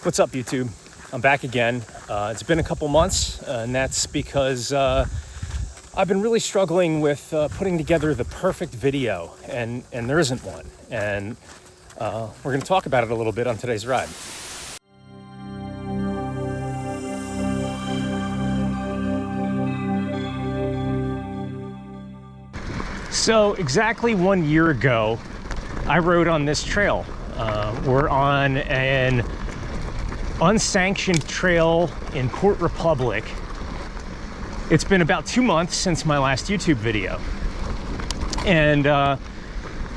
What's up, YouTube? I'm back again. It's been a couple months, and that's because I've been really struggling with putting together the perfect video, and there isn't one. And we're going to talk about it a little bit on today's ride. So exactly 1 year ago, I rode on this trail. We're on an unsanctioned trail in Port Republic. It's been about 2 months since my last YouTube video. And the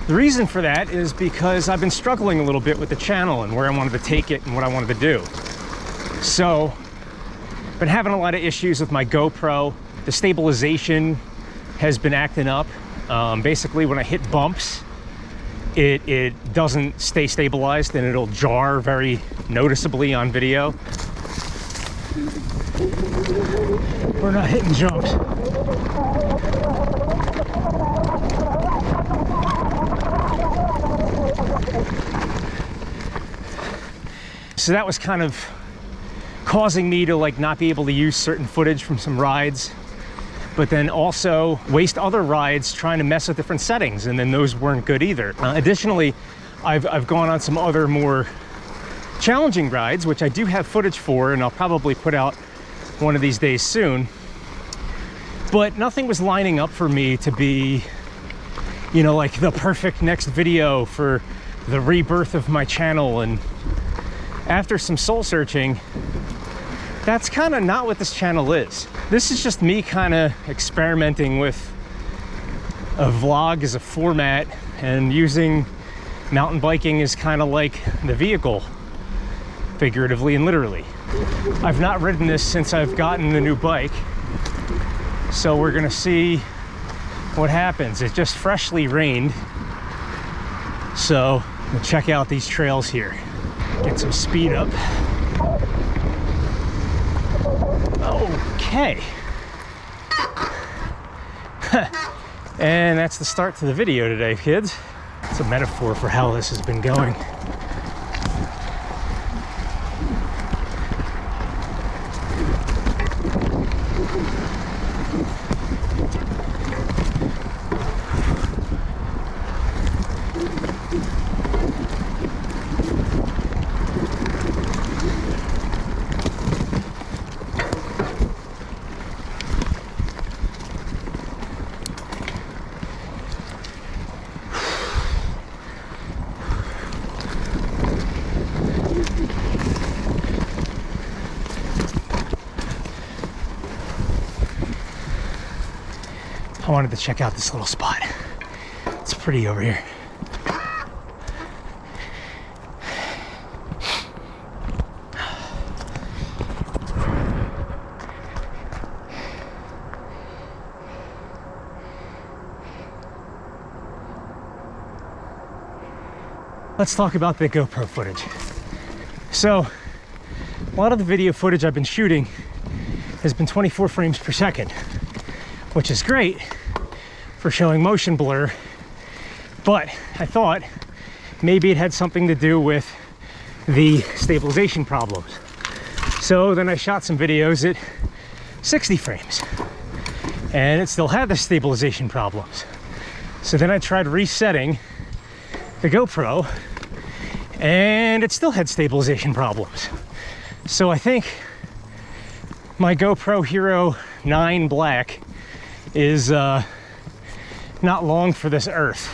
reason for that is because I've been struggling a little bit with the channel and where I wanted to take it and what I wanted to do. So, been having a lot of issues with my GoPro. The stabilization has been acting up. Basically, when I hit bumps, it doesn't stay stabilized and it'll jar very noticeably on video. We're not hitting jumps. So that was kind of causing me to not be able to use certain footage from some rides, but then also waste other rides trying to mess with different settings, and then those weren't good either. Additionally, I've gone on some other more challenging rides, which I do have footage for, and I'll probably put out one of these days soon. But nothing was lining up for me to be, like the perfect next video for the rebirth of my channel. And after some soul searching, that's kind of not what this channel is. This is just me kind of experimenting with a vlog as a format and using mountain biking as kind of like the vehicle, figuratively and literally. I've not ridden this since I've gotten the new bike, so we're gonna see what happens. It just freshly rained, so we'll check out these trails here, get some speed up. Okay. And that's the start to the video today, kids. It's a metaphor for how this has been going. I wanted to check out this little spot. It's pretty over here. Let's talk about the GoPro footage. So, a lot of the video footage I've been shooting has been 24 frames per second, which is great for showing motion blur, but I thought maybe it had something to do with the stabilization problems. So then I shot some videos at 60 frames, and it still had the stabilization problems. So then I tried resetting the GoPro, and it still had stabilization problems. So I think my GoPro Hero 9 Black is not long for this earth.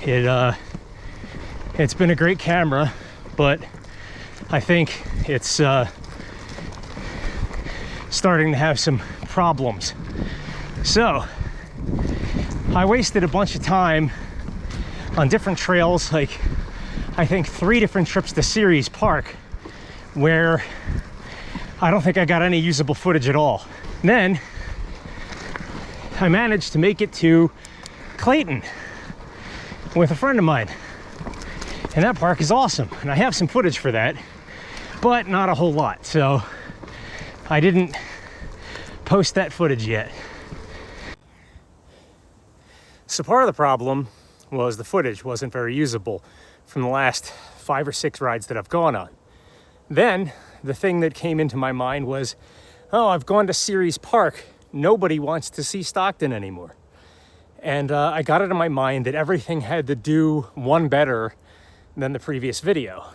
It's been a great camera, but I think it's starting to have some problems. So I wasted a bunch of time on different trails, like I think 3 different trips to Ceres Park, where I don't think I got any usable footage at all. Then I managed to make it to Clayton with a friend of mine, and that park is awesome, and I have some footage for that, but not a whole lot, so I didn't post that footage yet. So part of the problem was the footage wasn't very usable from the last 5 or 6 rides that I've gone on. Then the thing that came into my mind was, oh, I've gone to Ceres Park. Nobody wants to see Stockton anymore. And I got it in my mind that everything had to do one better than the previous video.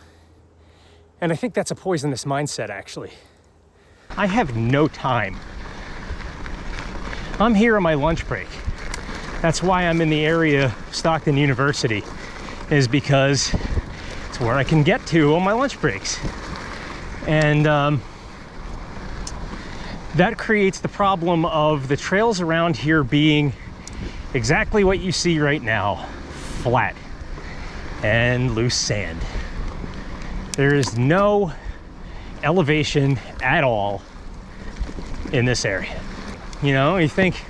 And I think that's a poisonous mindset, actually. I have no time. I'm here on my lunch break. That's why I'm in the area of Stockton University, is because it's where I can get to on my lunch breaks. And that creates the problem of the trails around here being exactly what you see right now, flat and loose sand. There is no elevation at all in this area. You know, you think,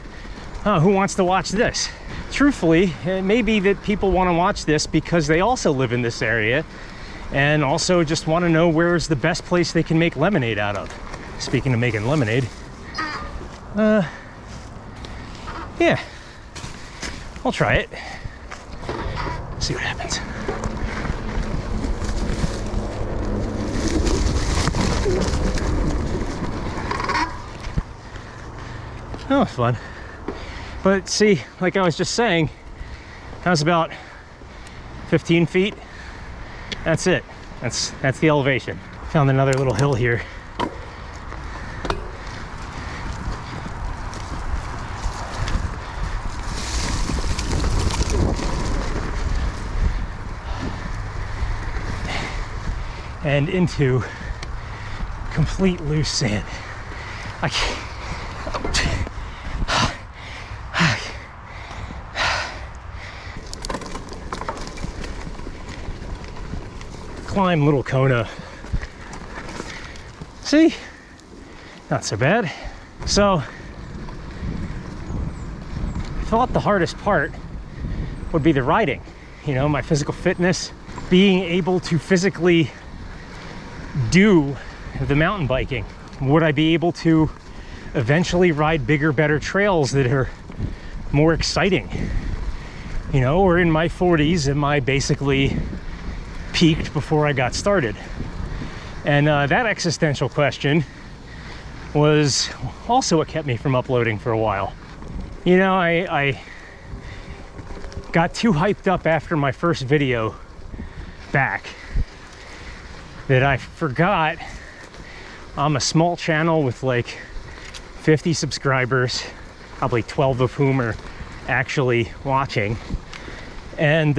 oh, who wants to watch this? Truthfully, it may be that people want to watch this because they also live in this area and also just want to know where's the best place they can make lemonade out of. Speaking of making lemonade, yeah, I'll try it. See what happens. That was fun. But see, like I was just saying, that was about 15 feet. That's it. That's the elevation. Found another little hill here. And into complete loose sand. I can't. Climb Little Kona. See? Not so bad. So, I thought the hardest part would be the riding. You know, my physical fitness, being able to physically do the mountain biking. Would I be able to eventually ride bigger, better trails that are more exciting? You know, or in my 40s, am I basically peaked before I got started? And that existential question was also what kept me from uploading for a while. You know, I got too hyped up after my first video back that I forgot I'm a small channel with like 50 subscribers, probably 12 of whom are actually watching. And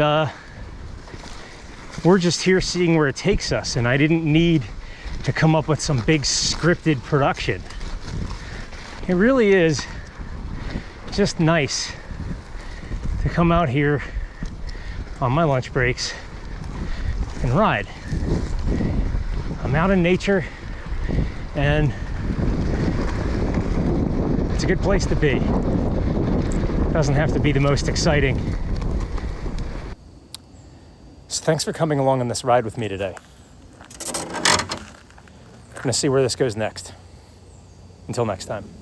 we're just here seeing where it takes us, and I didn't need to come up with some big scripted production. It really is just nice to come out here on my lunch breaks and ride. I'm out in nature, and it's a good place to be. Doesn't have to be the most exciting. So thanks for coming along on this ride with me today. I'm gonna see where this goes next. Until next time.